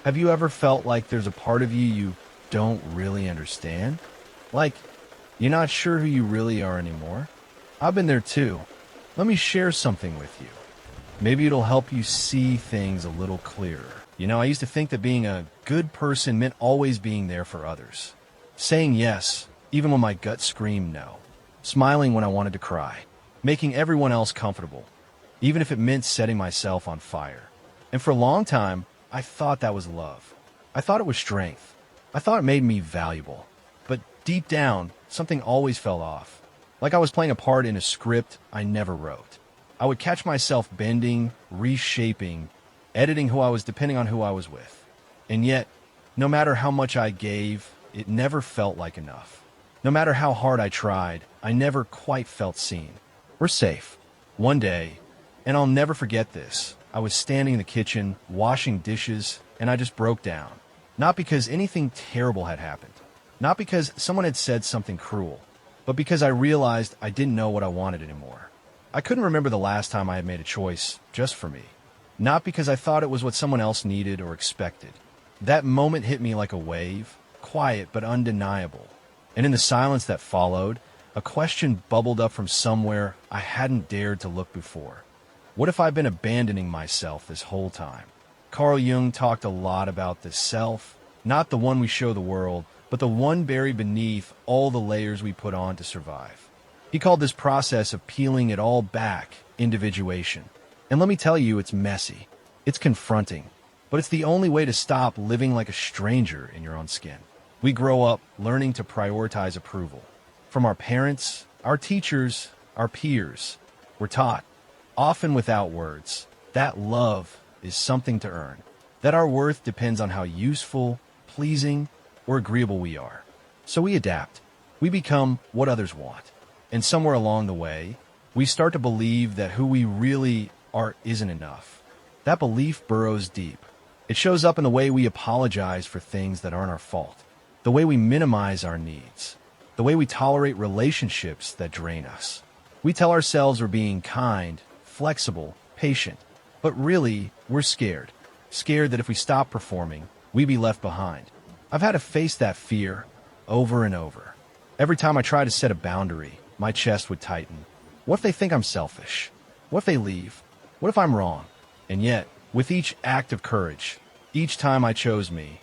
Have you ever felt like there's a part of you don't really understand? Like, you're not sure who you really are anymore? I've been there too. Let me share something with you. Maybe it'll help you see things a little clearer. I used to think that being a good person meant always being there for others. Saying yes, even when my gut screamed no. Smiling when I wanted to cry. Making everyone else comfortable, even if it meant setting myself on fire. And for a long time, I thought that was love. I thought it was strength. I thought it made me valuable. But deep down, something always fell off. Like I was playing a part in a script I never wrote. I would catch myself bending, reshaping, editing who I was depending on who I was with. And yet, no matter how much I gave, it never felt like enough. No matter how hard I tried, I never quite felt seen. We're safe. One day, and I'll never forget this, I was standing in the kitchen, washing dishes, and I just broke down. Not because anything terrible had happened. Not because someone had said something cruel. But because I realized I didn't know what I wanted anymore. I couldn't remember the last time I had made a choice just for me. Not because I thought it was what someone else needed or expected. That moment hit me like a wave, quiet but undeniable. And in the silence that followed, a question bubbled up from somewhere I hadn't dared to look before. What if I've been abandoning myself this whole time? Carl Jung talked a lot about the self, not the one we show the world, but the one buried beneath all the layers we put on to survive. He called this process of peeling it all back individuation. And let me tell you, it's messy. It's confronting. But it's the only way to stop living like a stranger in your own skin. We grow up learning to prioritize approval. From our parents, our teachers, our peers. We're taught, often without words, that love is something to earn. That our worth depends on how useful, pleasing, or agreeable we are. So we adapt. We become what others want. And somewhere along the way, we start to believe that who we really are isn't enough. That belief burrows deep. It shows up in the way we apologize for things that aren't our fault, the way we minimize our needs, the way we tolerate relationships that drain us. We tell ourselves we're being kind, flexible, patient, but really, we're scared. Scared that if we stop performing, we'd be left behind. I've had to face that fear over and over. Every time I try to set a boundary, my chest would tighten. What if they think I'm selfish? What if they leave? What if I'm wrong? And yet, with each act of courage, each time I chose me,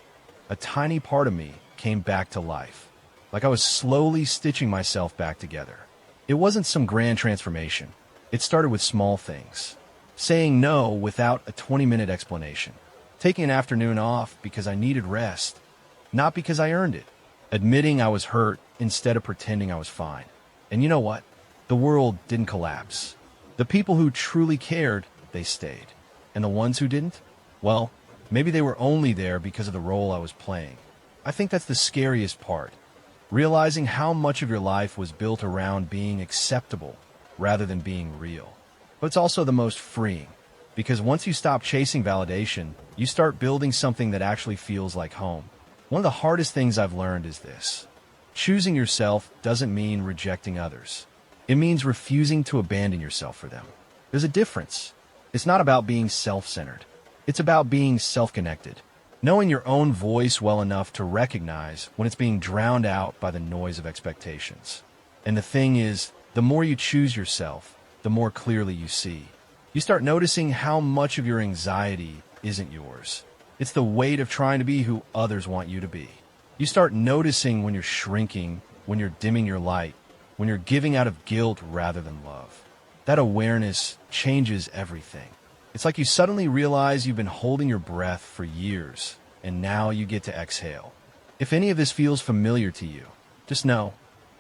a tiny part of me came back to life. Like I was slowly stitching myself back together. It wasn't some grand transformation. It started with small things. Saying no without a 20-minute explanation. Taking an afternoon off because I needed rest, not because I earned it. Admitting I was hurt instead of pretending I was fine. And you know what? The world didn't collapse. The people who truly cared, they stayed. And the ones who didn't? Well, maybe they were only there because of the role I was playing. I think that's the scariest part. Realizing how much of your life was built around being acceptable rather than being real. But it's also the most freeing. Because once you stop chasing validation, you start building something that actually feels like home. One of the hardest things I've learned is this. Choosing yourself doesn't mean rejecting others. It means refusing to abandon yourself for them. There's a difference. It's not about being self-centered. It's about being self-connected. Knowing your own voice well enough to recognize when it's being drowned out by the noise of expectations. And the thing is, the more you choose yourself, the more clearly you see. You start noticing how much of your anxiety isn't yours. It's the weight of trying to be who others want you to be. You start noticing when you're shrinking, when you're dimming your light, when you're giving out of guilt rather than love. That awareness changes everything. It's like you suddenly realize you've been holding your breath for years, and now you get to exhale. If any of this feels familiar to you, just know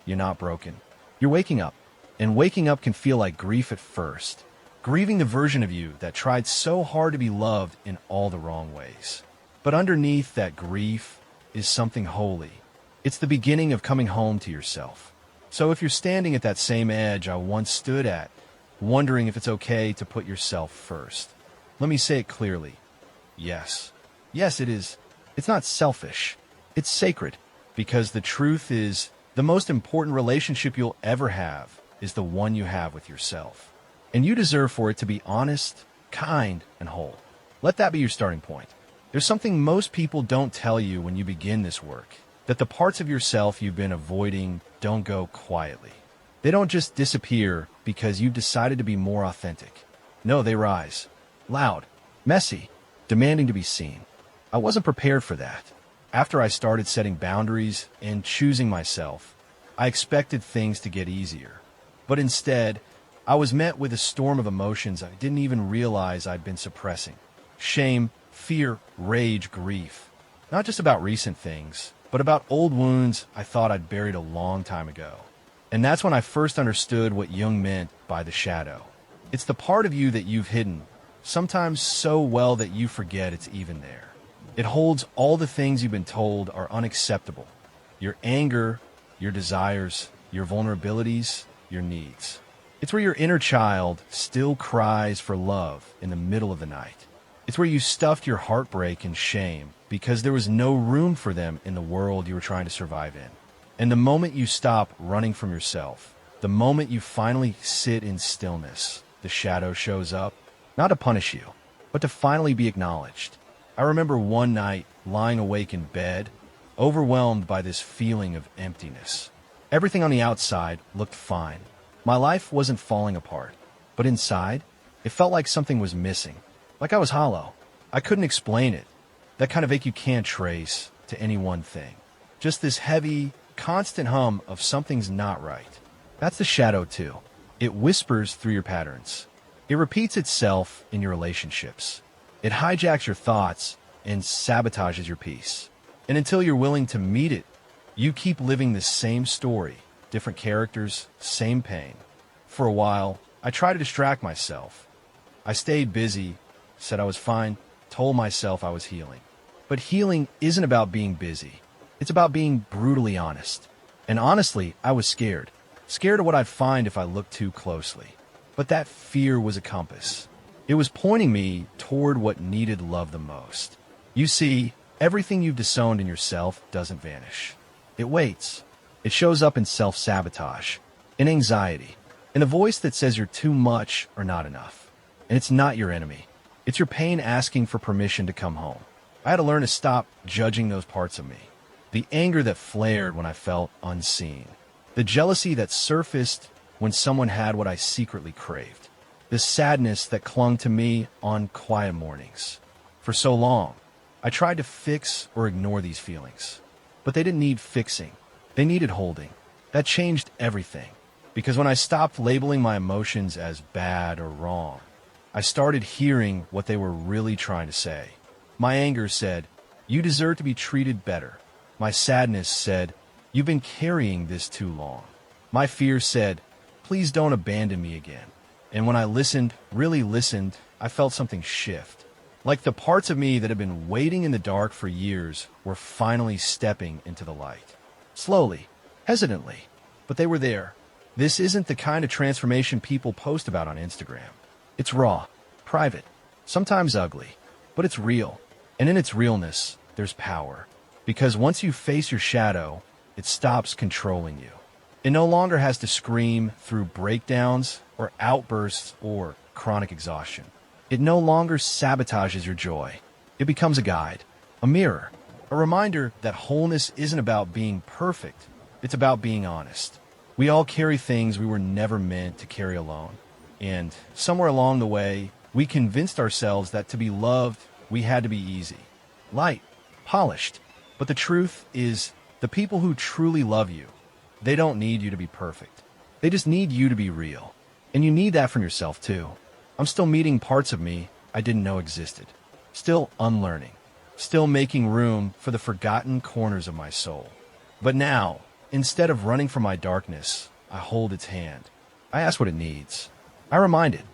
you're not broken. You're waking up, and waking up can feel like grief at first. Grieving the version of you that tried so hard to be loved in all the wrong ways. But underneath that grief is something holy. It's the beginning of coming home to yourself. So if you're standing at that same edge I once stood at, wondering if it's okay to put yourself first, let me say it clearly. Yes. Yes, it is. It's not selfish. It's sacred. Because the truth is, the most important relationship you'll ever have is the one you have with yourself. And you deserve for it to be honest, kind, and whole. Let that be your starting point. There's something most people don't tell you when you begin this work, that the parts of yourself you've been avoiding don't go quietly. They don't just disappear because you've decided to be more authentic. No, they rise. Loud, messy, demanding to be seen. I wasn't prepared for that. After I started setting boundaries and choosing myself, I expected things to get easier. But instead, I was met with a storm of emotions I didn't even realize I'd been suppressing. Shame, fear, rage, grief. Not just about recent things, but about old wounds I thought I'd buried a long time ago. And that's when I first understood what Jung meant by the shadow. It's the part of you that you've hidden, sometimes so well that you forget it's even there. It holds all the things you've been told are unacceptable. Your anger, your desires, your vulnerabilities, your needs. It's where your inner child still cries for love in the middle of the night. It's where you stuffed your heartbreak and shame because there was no room for them in the world you were trying to survive in. And the moment you stop running from yourself, the moment you finally sit in stillness, the shadow shows up, not to punish you, but to finally be acknowledged. I remember one night lying awake in bed, overwhelmed by this feeling of emptiness. Everything on the outside looked fine. My life wasn't falling apart, but inside, it felt like something was missing, like I was hollow. I couldn't explain it. That kind of ache you can't trace to any one thing. Just this heavy, constant hum of something's not right. That's the shadow too. It whispers through your patterns. It repeats itself in your relationships. It hijacks your thoughts and sabotages your peace. And until you're willing to meet it, you keep living the same story, different characters, same pain. For a while, I tried to distract myself. I stayed busy, said I was fine, told myself I was healing. But healing isn't about being busy. It's about being brutally honest. And honestly, I was scared. Scared of what I'd find if I looked too closely. But that fear was a compass. It was pointing me toward what needed love the most. You see, everything you've disowned in yourself doesn't vanish. It waits. It shows up in self-sabotage, in anxiety, in a voice that says you're too much or not enough. And it's not your enemy. It's your pain asking for permission to come home. I had to learn to stop judging those parts of me. The anger that flared when I felt unseen. The jealousy that surfaced when someone had what I secretly craved. The sadness that clung to me on quiet mornings. For so long, I tried to fix or ignore these feelings. But they didn't need fixing. They needed holding. That changed everything. Because when I stopped labeling my emotions as bad or wrong, I started hearing what they were really trying to say. My anger said, "You deserve to be treated better." My sadness said, "You've been carrying this too long." My fear said, "Please don't abandon me again." And when I listened, really listened, I felt something shift. Like the parts of me that had been waiting in the dark for years were finally stepping into the light. Slowly, hesitantly, but they were there. This isn't the kind of transformation people post about on Instagram. It's raw, private, sometimes ugly, but it's real. And in its realness, there's power. Because once you face your shadow, it stops controlling you. It no longer has to scream through breakdowns or outbursts or chronic exhaustion. It no longer sabotages your joy. It becomes a guide, a mirror, a reminder that wholeness isn't about being perfect. It's about being honest. We all carry things we were never meant to carry alone. And somewhere along the way, we convinced ourselves that to be loved, we had to be easy, light, polished. But the truth is, the people who truly love you, they don't need you to be perfect. They just need you to be real. And you need that from yourself too. I'm still meeting parts of me I didn't know existed. Still unlearning. Still making room for the forgotten corners of my soul. But now, instead of running from my darkness, I hold its hand. I ask what it needs. I remind it,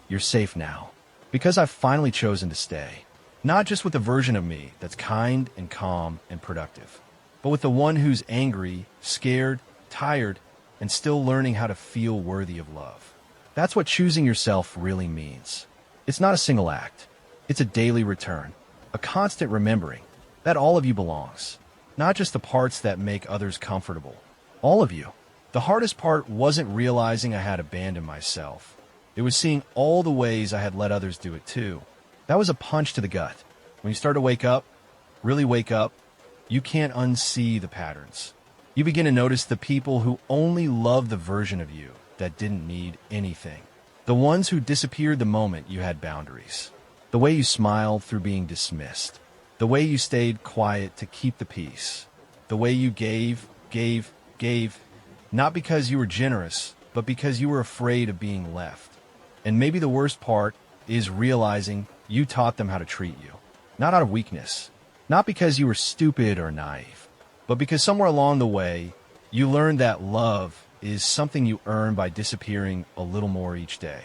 "You're safe now." Because I've finally chosen to stay. Not just with the version of me that's kind and calm and productive, but with the one who's angry, scared, tired, and still learning how to feel worthy of love. That's what choosing yourself really means. It's not a single act. It's a daily return, a constant remembering that all of you belongs, not just the parts that make others comfortable. All of you. The hardest part wasn't realizing I had abandoned myself. It was seeing all the ways I had let others do it too. That was a punch to the gut. When you start to wake up, really wake up, you can't unsee the patterns. You begin to notice the people who only love the version of you that didn't need anything. The ones who disappeared the moment you had boundaries. The way you smiled through being dismissed. The way you stayed quiet to keep the peace. The way you gave, not because you were generous, but because you were afraid of being left. And maybe the worst part is realizing you taught them how to treat you. Not out of weakness, not because you were stupid or naive, but because somewhere along the way, you learned that love is something you earn by disappearing a little more each day.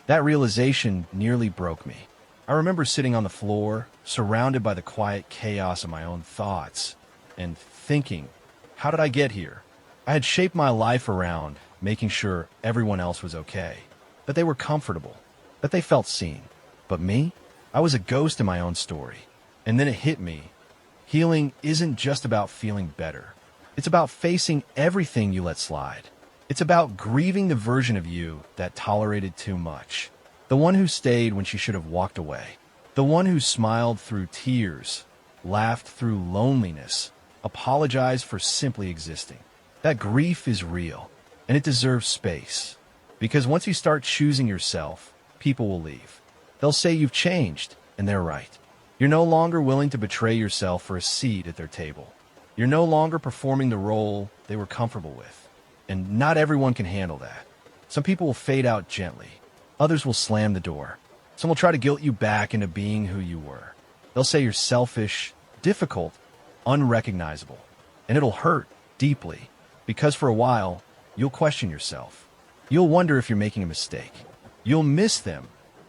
That realization nearly broke me. I remember sitting on the floor, surrounded by the quiet chaos of my own thoughts, and thinking, how did I get here? I had shaped my life around making sure everyone else was okay, that they were comfortable, that they felt seen. But me? I was a ghost in my own story. And then it hit me. Healing isn't just about feeling better. It's about facing everything you let slide. It's about grieving the version of you that tolerated too much. The one who stayed when she should have walked away. The one who smiled through tears, laughed through loneliness, apologized for simply existing. That grief is real, and it deserves space. Because once you start choosing yourself, people will leave. They'll say you've changed, and they're right. You're no longer willing to betray yourself for a seat at their table. You're no longer performing the role they were comfortable with. And not everyone can handle that. Some people will fade out gently. Others will slam the door. Some will try to guilt you back into being who you were. They'll say you're selfish, difficult, unrecognizable. And it'll hurt deeply, because for a while, you'll question yourself. You'll wonder if you're making a mistake. You'll miss them,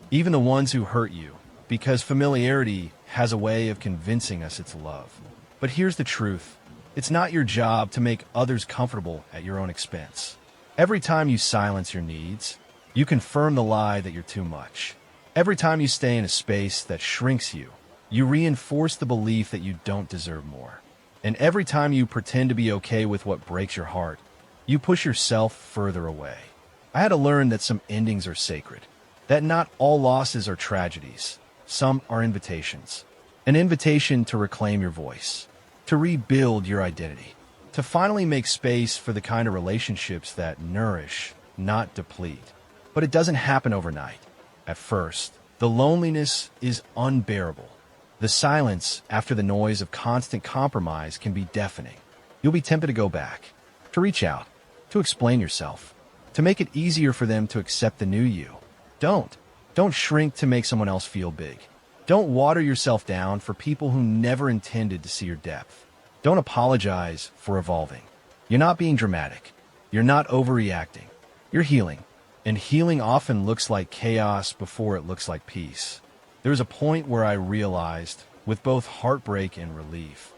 even the ones who hurt you, because familiarity has a way of convincing us it's love. But here's the truth. It's not your job to make others comfortable at your own expense. Every time you silence your needs, you confirm the lie that you're too much. Every time you stay in a space that shrinks you, you reinforce the belief that you don't deserve more. And every time you pretend to be okay with what breaks your heart, you push yourself further away. I had to learn that some endings are sacred, that not all losses are tragedies. Some are invitations. An invitation to reclaim your voice, to rebuild your identity, to finally make space for the kind of relationships that nourish, not deplete. But it doesn't happen overnight. At first, the loneliness is unbearable. The silence after the noise of constant compromise can be deafening. You'll be tempted to go back, to reach out, to explain yourself, to make it easier for them to accept the new you. Don't shrink to make someone else feel big. Don't water yourself down for people who never intended to see your depth. Don't apologize for evolving. You're not being dramatic. You're not overreacting. You're healing. And healing often looks like chaos before it looks like peace. There was a point where I realized, with both heartbreak and relief,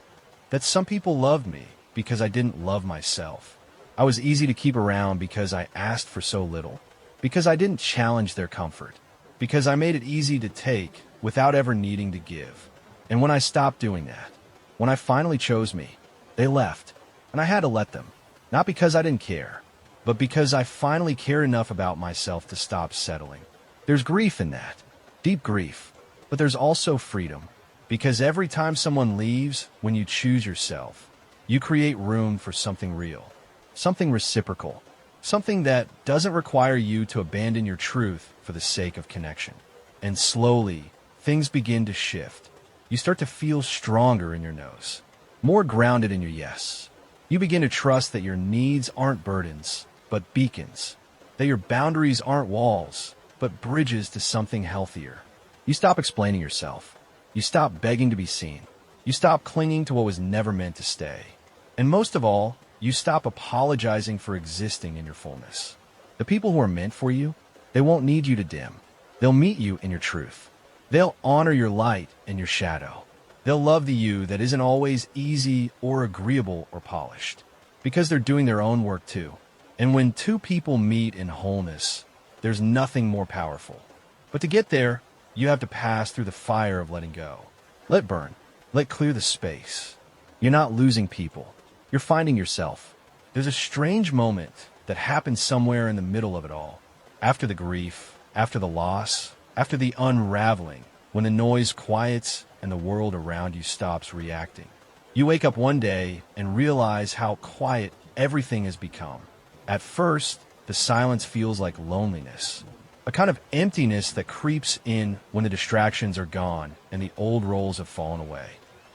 that some people loved me because I didn't love myself. I was easy to keep around because I asked for so little, because I didn't challenge their comfort, because I made it easy to take without ever needing to give. And when I stopped doing that, when I finally chose me, they left, and I had to let them. Not because I didn't care, but because I finally cared enough about myself to stop settling. There's grief in that, deep grief, but there's also freedom, because every time someone leaves, when you choose yourself, you create room for something real, something reciprocal, something that doesn't require you to abandon your truth for the sake of connection. And slowly, things begin to shift. You start to feel stronger in your nose, more grounded in your yes. You begin to trust that your needs aren't burdens, but beacons, that your boundaries aren't walls, but bridges to something healthier. You stop explaining yourself. You stop begging to be seen. You stop clinging to what was never meant to stay. And most of all, you stop apologizing for existing in your fullness. The people who are meant for you, they won't need you to dim. They'll meet you in your truth. They'll honor your light and your shadow. They'll love the you that isn't always easy or agreeable or polished, because they're doing their own work too. And when two people meet in wholeness, there's nothing more powerful. But to get there, you have to pass through the fire of letting go. Let burn. Let clear the space. You're not losing people. You're finding yourself. There's a strange moment that happens somewhere in the middle of it all. After the grief, after the loss, after the unraveling, when the noise quiets and the world around you stops reacting. You wake up one day and realize how quiet everything has become. At first, the silence feels like loneliness, a kind of emptiness that creeps in when the distractions are gone and the old roles have fallen away.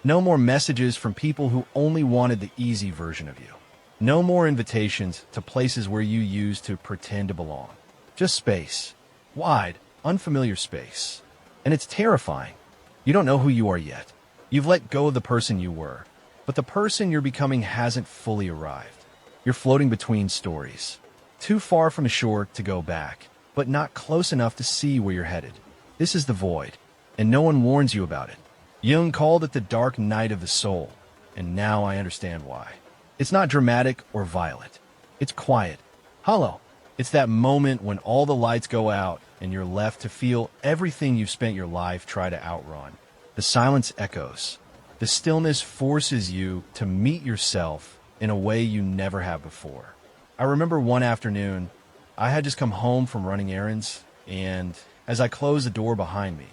No more messages from people who only wanted the easy version of you. No more invitations to places where you used to pretend to belong. Just space. Wide, unfamiliar space. And it's terrifying. You don't know who you are yet. You've let go of the person you were, but the person you're becoming hasn't fully arrived. You're floating between stories, too far from the shore to go back, but not close enough to see where you're headed. This is the void, and no one warns you about it. Jung called it the dark night of the soul, and now I understand why. It's not dramatic or violent. It's quiet, hollow. It's that moment when all the lights go out and you're left to feel everything you've spent your life trying to outrun. The silence echoes. The stillness forces you to meet yourself in a way you never have before. I remember one afternoon, I had just come home from running errands, and as I closed the door behind me,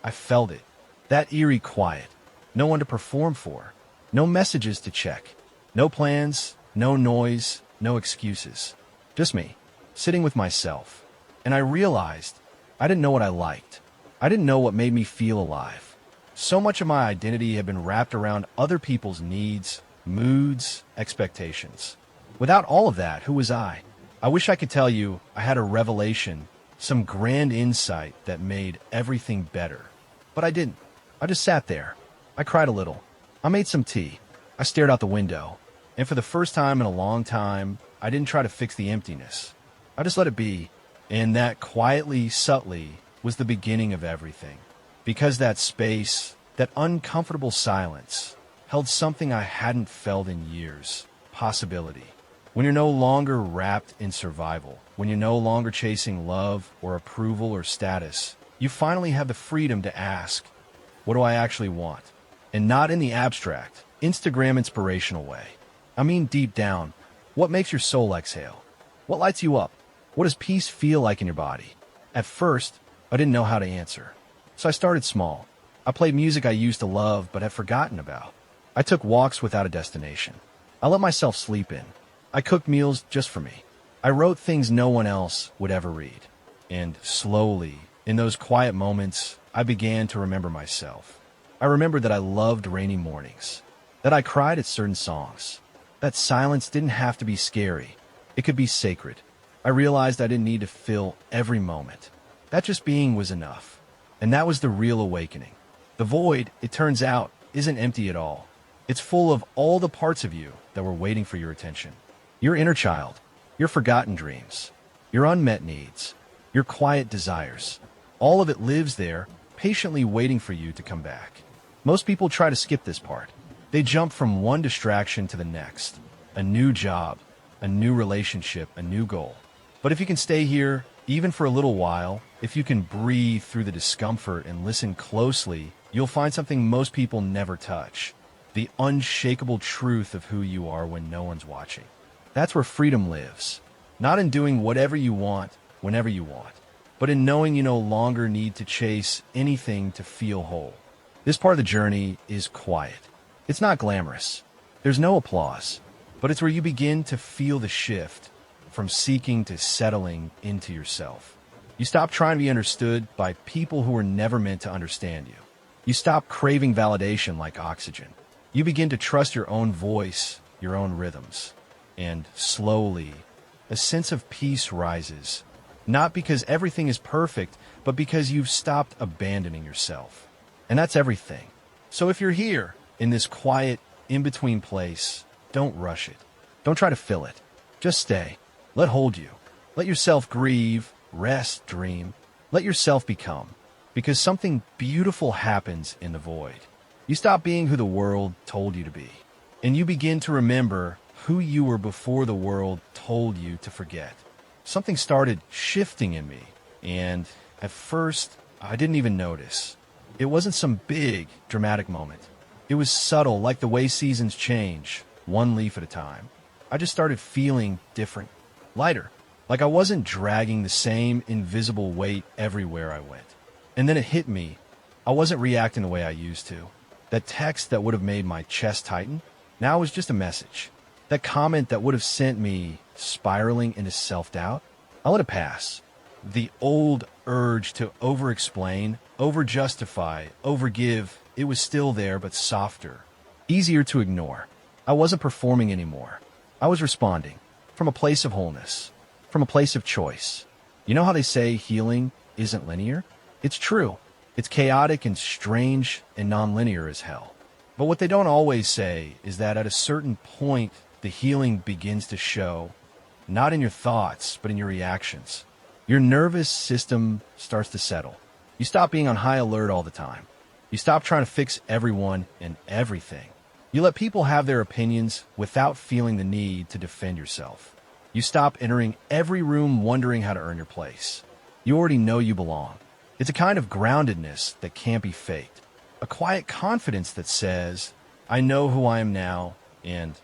I felt it. That eerie quiet. No one to perform for. No messages to check. No plans, no noise, no excuses. Just me, sitting with myself. And I realized I didn't know what I liked. I didn't know what made me feel alive. So much of my identity had been wrapped around other people's needs, moods, expectations. Without all of that, who was I? I wish I could tell you I had a revelation, some grand insight that made everything better. But I didn't. I just sat there. I cried a little. I made some tea. I stared out the window. And for the first time in a long time, I didn't try to fix the emptiness. I just let it be. And that quietly, subtly, was the beginning of everything. Because that space, that uncomfortable silence, held something I hadn't felt in years. Possibility. When you're no longer wrapped in survival, when you're no longer chasing love or approval or status, you finally have the freedom to ask, what do I actually want? And not in the abstract, Instagram inspirational way. I mean deep down, what makes your soul exhale? What lights you up? What does peace feel like in your body? At first, I didn't know how to answer. So I started small. I played music I used to love but had forgotten about. I took walks without a destination. I let myself sleep in. I cooked meals just for me. I wrote things no one else would ever read. And slowly, in those quiet moments, I began to remember myself. I remembered that I loved rainy mornings, that I cried at certain songs, that silence didn't have to be scary. It could be sacred. I realized I didn't need to fill every moment. That just being was enough. And that was the real awakening. The void, it turns out, isn't empty at all. It's full of all the parts of you that were waiting for your attention. Your inner child, your forgotten dreams, your unmet needs, your quiet desires. All of it lives there, patiently waiting for you to come back. Most people try to skip this part. They jump from one distraction to the next. A new job, a new relationship, a new goal. But if you can stay here, even for a little while, if you can breathe through the discomfort and listen closely, you'll find something most people never touch. The unshakable truth of who you are when no one's watching. That's where freedom lives. Not in doing whatever you want, whenever you want, but in knowing you no longer need to chase anything to feel whole. This part of the journey is quiet. It's not glamorous. There's no applause, but it's where you begin to feel the shift from seeking to settling into yourself. You stop trying to be understood by people who were never meant to understand you. You stop craving validation like oxygen. You begin to trust your own voice, your own rhythms. And slowly, a sense of peace rises. Not because everything is perfect, but because you've stopped abandoning yourself. And that's everything. So if you're here, in this quiet, in-between place, don't rush it. Don't try to fill it. Just stay. Let hold you. Let yourself grieve, rest, dream. Let yourself become. Because something beautiful happens in the void. You stop being who the world told you to be. And you begin to remember who you were before the world told you to forget. Something started shifting in me. And at first, I didn't even notice. It wasn't some big, dramatic moment. It was subtle, like the way seasons change, one leaf at a time. I just started feeling different, lighter, like I wasn't dragging the same invisible weight everywhere I went. And then it hit me. I I wasn't reacting the way I used to. That text that would have made my chest tighten, now was just a message. That comment that would have sent me spiraling into self-doubt, I let it pass. The old urge to over-explain, over-justify, over-give, it was still there but softer, easier to ignore. I wasn't performing anymore. I was responding from a place of wholeness, from a place of choice. You know how they say healing isn't linear? It's true. It's chaotic and strange and nonlinear as hell. But what they don't always say is that at a certain point, the healing begins to show, not in your thoughts, but in your reactions. Your nervous system starts to settle. You stop being on high alert all the time. You stop trying to fix everyone and everything. You let people have their opinions without feeling the need to defend yourself. You stop entering every room wondering how to earn your place. You already know you belong. It's a kind of groundedness that can't be faked. A quiet confidence that says, I know who I am now, and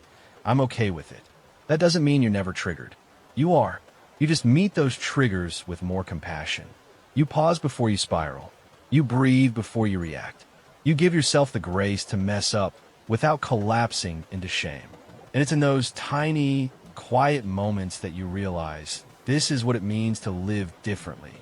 I'm okay with it. That doesn't mean you're never triggered. You are. You just meet those triggers with more compassion. You pause before you spiral. You breathe before you react. You give yourself the grace to mess up without collapsing into shame. And it's in those tiny, quiet moments that you realize this is what it means to live differently.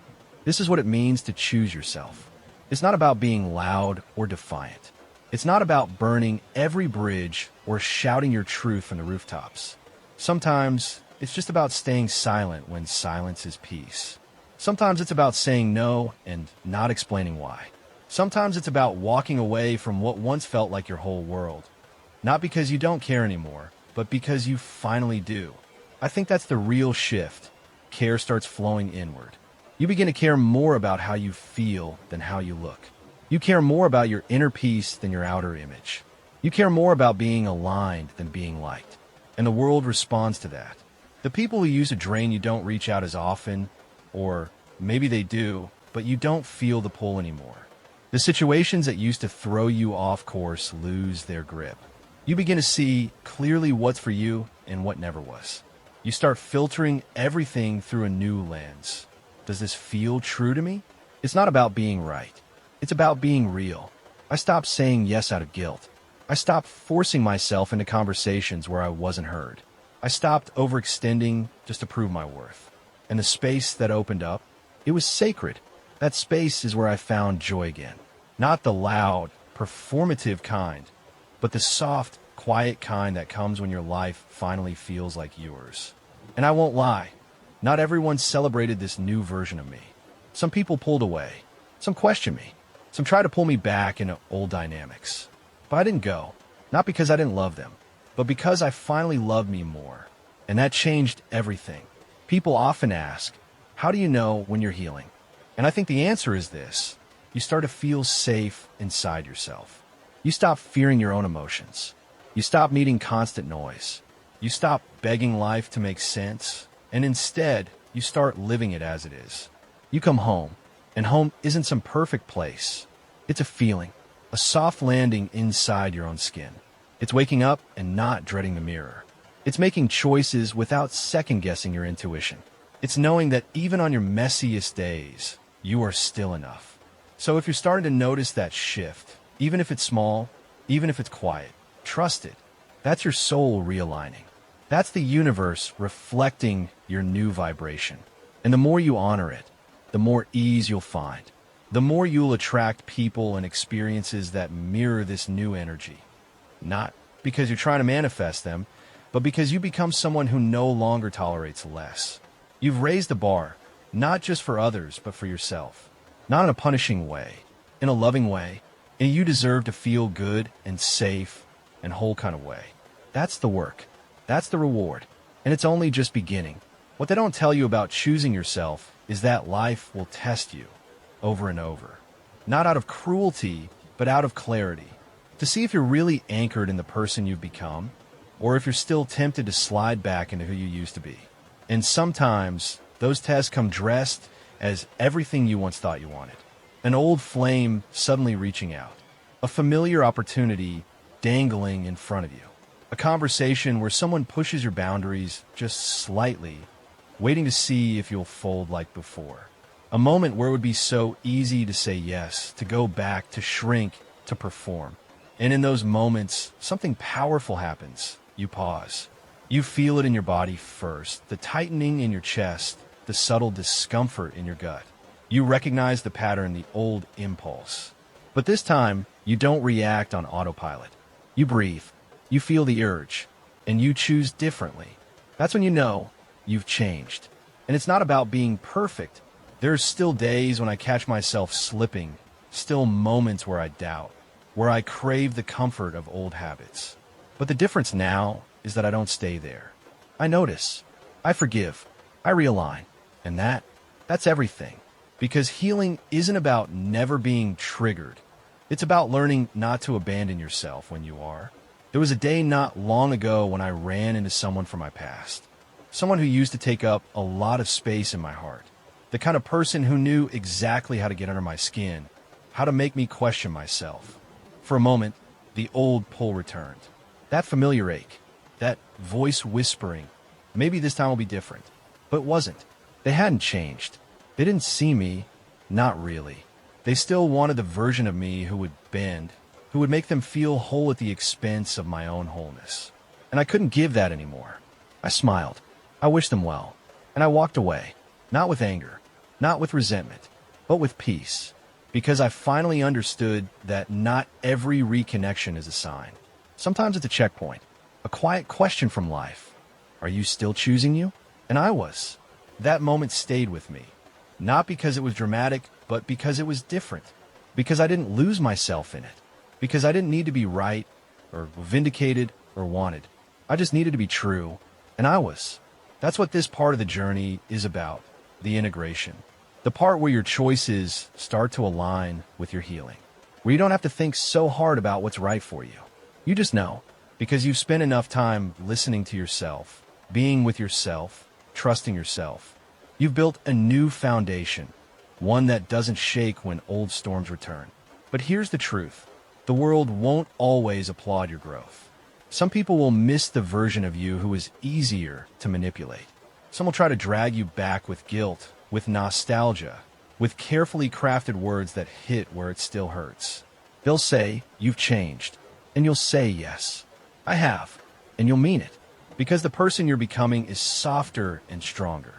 This is what it means to choose yourself. It's not about being loud or defiant. It's not about burning every bridge or shouting your truth from the rooftops. Sometimes it's just about staying silent when silence is peace. Sometimes it's about saying no and not explaining why. Sometimes it's about walking away from what once felt like your whole world. Not because you don't care anymore, but because you finally do. I think that's the real shift. Care starts flowing inward. You begin to care more about how you feel than how you look. You care more about your inner peace than your outer image. You care more about being aligned than being liked. And the world responds to that. The people who use to drain you don't reach out as often, or maybe they do, but you don't feel the pull anymore. The situations that used to throw you off course lose their grip. You begin to see clearly what's for you and what never was. You start filtering everything through a new lens. Does this feel true to me? It's not about being right. It's about being real. I stopped saying yes out of guilt. I stopped forcing myself into conversations where I wasn't heard. I stopped overextending just to prove my worth. And the space that opened up, it was sacred. That space is where I found joy again. Not the loud, performative kind, but the soft, quiet kind that comes when your life finally feels like yours. And I won't lie, not everyone celebrated this new version of me. Some people pulled away. Some questioned me. Some tried to pull me back into old dynamics. But I didn't go, not because I didn't love them, but because I finally loved me more. And that changed everything. People often ask, how do you know when you're healing? And I think the answer is this. You start to feel safe inside yourself. You stop fearing your own emotions. You stop needing constant noise. You stop begging life to make sense. And instead, you start living it as it is. You come home, and home isn't some perfect place. It's a feeling, a soft landing inside your own skin. It's waking up and not dreading the mirror. It's making choices without second-guessing your intuition. It's knowing that even on your messiest days, you are still enough. So if you're starting to notice that shift, even if it's small, even if it's quiet, trust it. That's your soul realigning. That's the universe reflecting your new vibration. And the more you honor it, the more ease you'll find. The more you'll attract people and experiences that mirror this new energy. Not because you're trying to manifest them, but because you become someone who no longer tolerates less. You've raised the bar, not just for others, but for yourself. Not in a punishing way, in a loving way, and you deserve to feel good and safe and whole kind of way. That's the work. That's the reward. And it's only just beginning. What they don't tell you about choosing yourself is that life will test you over and over. Not out of cruelty, but out of clarity. To see if you're really anchored in the person you've become, or if you're still tempted to slide back into who you used to be. And sometimes those tests come dressed as everything you once thought you wanted. An old flame suddenly reaching out. A familiar opportunity dangling in front of you. A conversation where someone pushes your boundaries just slightly, waiting to see if you'll fold like before. A moment where it would be so easy to say yes, to go back, to shrink, to perform. And in those moments, something powerful happens. You pause. You feel it in your body first, the tightening in your chest, the subtle discomfort in your gut. You recognize the pattern, the old impulse. But this time, you don't react on autopilot. You breathe, you feel the urge, and you choose differently. That's when you know you've changed. And it's not about being perfect. There's still days when I catch myself slipping, still moments where I doubt, where I crave the comfort of old habits. But the difference now is that I don't stay there. I notice, I forgive, I realign, and that's everything. Because healing isn't about never being triggered. It's about learning not to abandon yourself when you are. There was a day not long ago when I ran into someone from my past. Someone who used to take up a lot of space in my heart. The kind of person who knew exactly how to get under my skin, how to make me question myself. For a moment, the old pull returned. That familiar ache, that voice whispering, maybe this time will be different. But it wasn't. They hadn't changed. They didn't see me, not really. They still wanted the version of me who would bend, who would make them feel whole at the expense of my own wholeness. And I couldn't give that anymore. I smiled. I wished them well. And I walked away, not with anger, not with resentment, but with peace. Because I finally understood that not every reconnection is a sign. Sometimes it's a checkpoint, a quiet question from life. Are you still choosing you? And I was. That moment stayed with me. Not because it was dramatic, but because it was different. Because I didn't lose myself in it. Because I didn't need to be right, or vindicated, or wanted. I just needed to be true, and I was. That's what this part of the journey is about, the integration. The part where your choices start to align with your healing. Where you don't have to think so hard about what's right for you. You just know, because you've spent enough time listening to yourself, being with yourself, trusting yourself. You've built a new foundation, one that doesn't shake when old storms return. But here's the truth. The world won't always applaud your growth. Some people will miss the version of you who is easier to manipulate. Some will try to drag you back with guilt, with nostalgia, with carefully crafted words that hit where it still hurts. They'll say, you've changed, and you'll say yes. I have, and you'll mean it, because the person you're becoming is softer and stronger.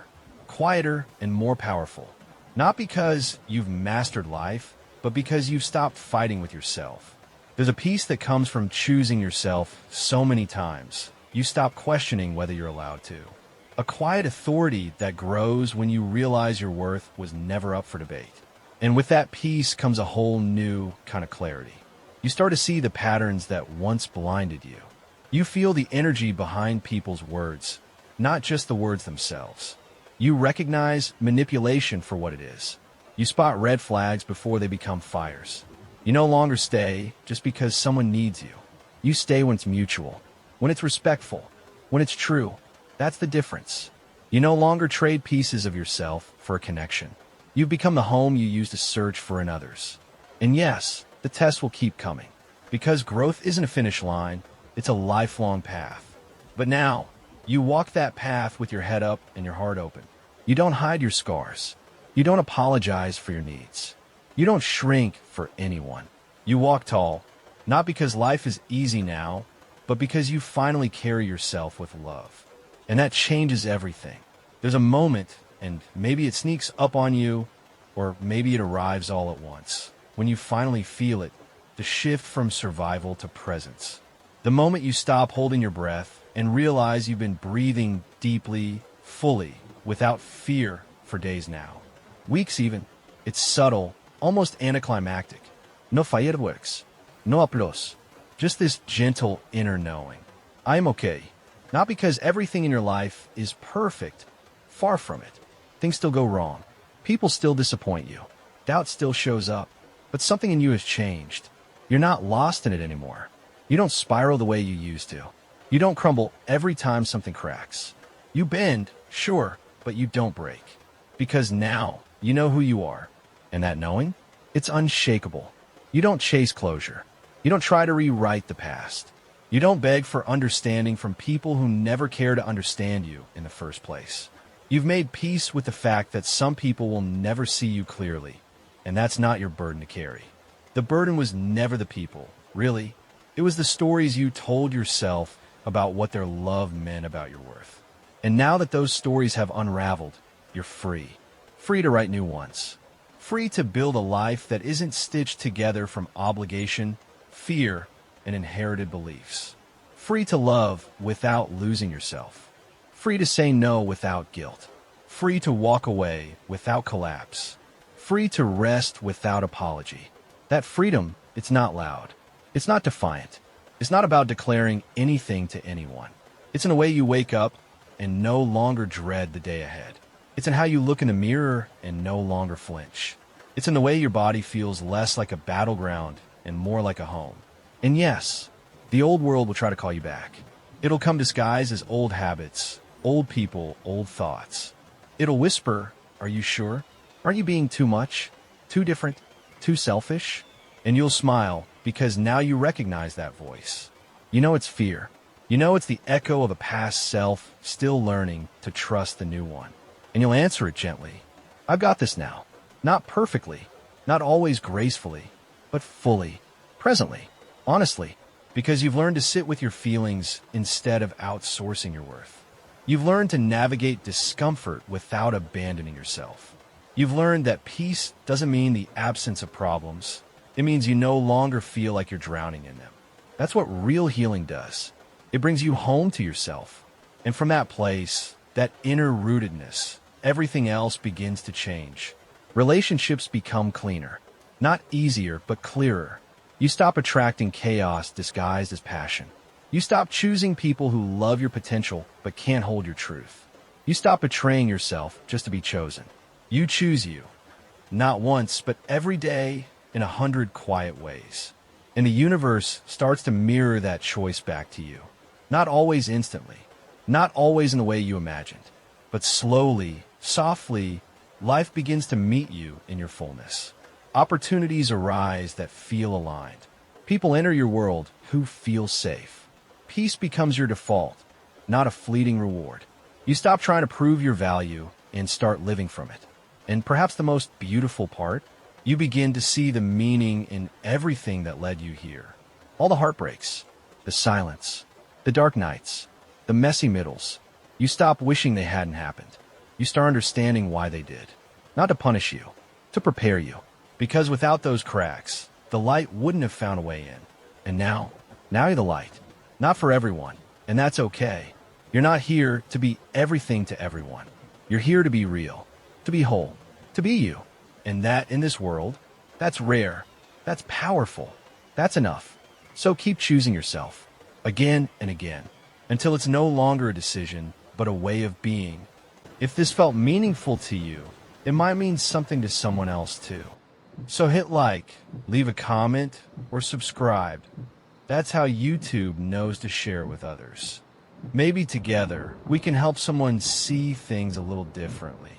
Quieter and more powerful. Not because you've mastered life, but because you've stopped fighting with yourself. There's a peace that comes from choosing yourself so many times. You stop questioning whether you're allowed to. A quiet authority that grows when you realize your worth was never up for debate. And with that peace comes a whole new kind of clarity. You start to see the patterns that once blinded you. You feel the energy behind people's words, not just the words themselves. You recognize manipulation for what it is. You spot red flags before they become fires. You no longer stay just because someone needs you. You stay when it's mutual, when it's respectful, when it's true. That's the difference. You no longer trade pieces of yourself for a connection. You've become the home you use to search for in others. And yes, the test will keep coming. Because growth isn't a finish line, it's a lifelong path. But now, you walk that path with your head up and your heart open. You don't hide your scars. You don't apologize for your needs. You don't shrink for anyone. You walk tall, not because life is easy now, but because you finally carry yourself with love. And that changes everything. There's a moment, and maybe it sneaks up on you, or maybe it arrives all at once, when you finally feel it, the shift from survival to presence. The moment you stop holding your breath and realize you've been breathing deeply, fully, without fear for days now. Weeks even. It's subtle, almost anticlimactic. No fireworks, no applause. Just this gentle inner knowing. I'm okay. Not because everything in your life is perfect. Far from it. Things still go wrong. People still disappoint you. Doubt still shows up. But something in you has changed. You're not lost in it anymore. You don't spiral the way you used to. You don't crumble every time something cracks. You bend, sure, but you don't break. Because now you know who you are. And that knowing, it's unshakable. You don't chase closure. You don't try to rewrite the past. You don't beg for understanding from people who never care to understand you in the first place. You've made peace with the fact that some people will never see you clearly, and that's not your burden to carry. The burden was never the people, really. It was the stories you told yourself about what their love meant about your worth. And now that those stories have unraveled, you're free. Free to write new ones. Free to build a life that isn't stitched together from obligation, fear, and inherited beliefs. Free to love without losing yourself. Free to say no without guilt. Free to walk away without collapse. Free to rest without apology. That freedom, it's not loud. It's not defiant. It's not about declaring anything to anyone. It's in a way you wake up and no longer dread the day ahead. It's in how you look in the mirror and no longer flinch. It's in the way your body feels less like a battleground and more like a home. And yes, the old world will try to call you back. It'll come disguised as old habits, old people, old thoughts. It'll whisper, "Are you sure? Aren't you being too much? Too different? Too selfish?" And you'll smile because now you recognize that voice. You know it's fear. You know it's the echo of a past self still learning to trust the new one. And you'll answer it gently. "I've got this now." Not perfectly, not always gracefully, but fully, presently, honestly, because you've learned to sit with your feelings instead of outsourcing your worth. You've learned to navigate discomfort without abandoning yourself. You've learned that peace doesn't mean the absence of problems. It means you no longer feel like you're drowning in them. That's what real healing does. It brings you home to yourself. And from that place, that inner rootedness, everything else begins to change. Relationships become cleaner. Not easier, but clearer. You stop attracting chaos disguised as passion. You stop choosing people who love your potential but can't hold your truth. You stop betraying yourself just to be chosen. You choose you. Not once, but every day in 100 quiet ways. And the universe starts to mirror that choice back to you. Not always instantly. Not always in the way you imagined. But slowly, softly, life begins to meet you in your fullness. Opportunities arise that feel aligned. People enter your world who feel safe. Peace becomes your default, not a fleeting reward. You stop trying to prove your value and start living from it. And perhaps the most beautiful part, you begin to see the meaning in everything that led you here. All the heartbreaks, the silence, the dark nights, the messy middles. You stop wishing they hadn't happened. You start understanding why they did. Not to punish you, to prepare you. Because without those cracks, the light wouldn't have found a way in. And now you're the light. Not for everyone, and that's okay. You're not here to be everything to everyone. You're here to be real, to be whole, to be you. And that, in this world, that's rare, that's powerful, that's enough. So keep choosing yourself, again and again, until it's no longer a decision, but a way of being. If this felt meaningful to you, it might mean something to someone else too. So hit like, leave a comment, or subscribe. That's how YouTube knows to share it with others. Maybe together, we can help someone see things a little differently.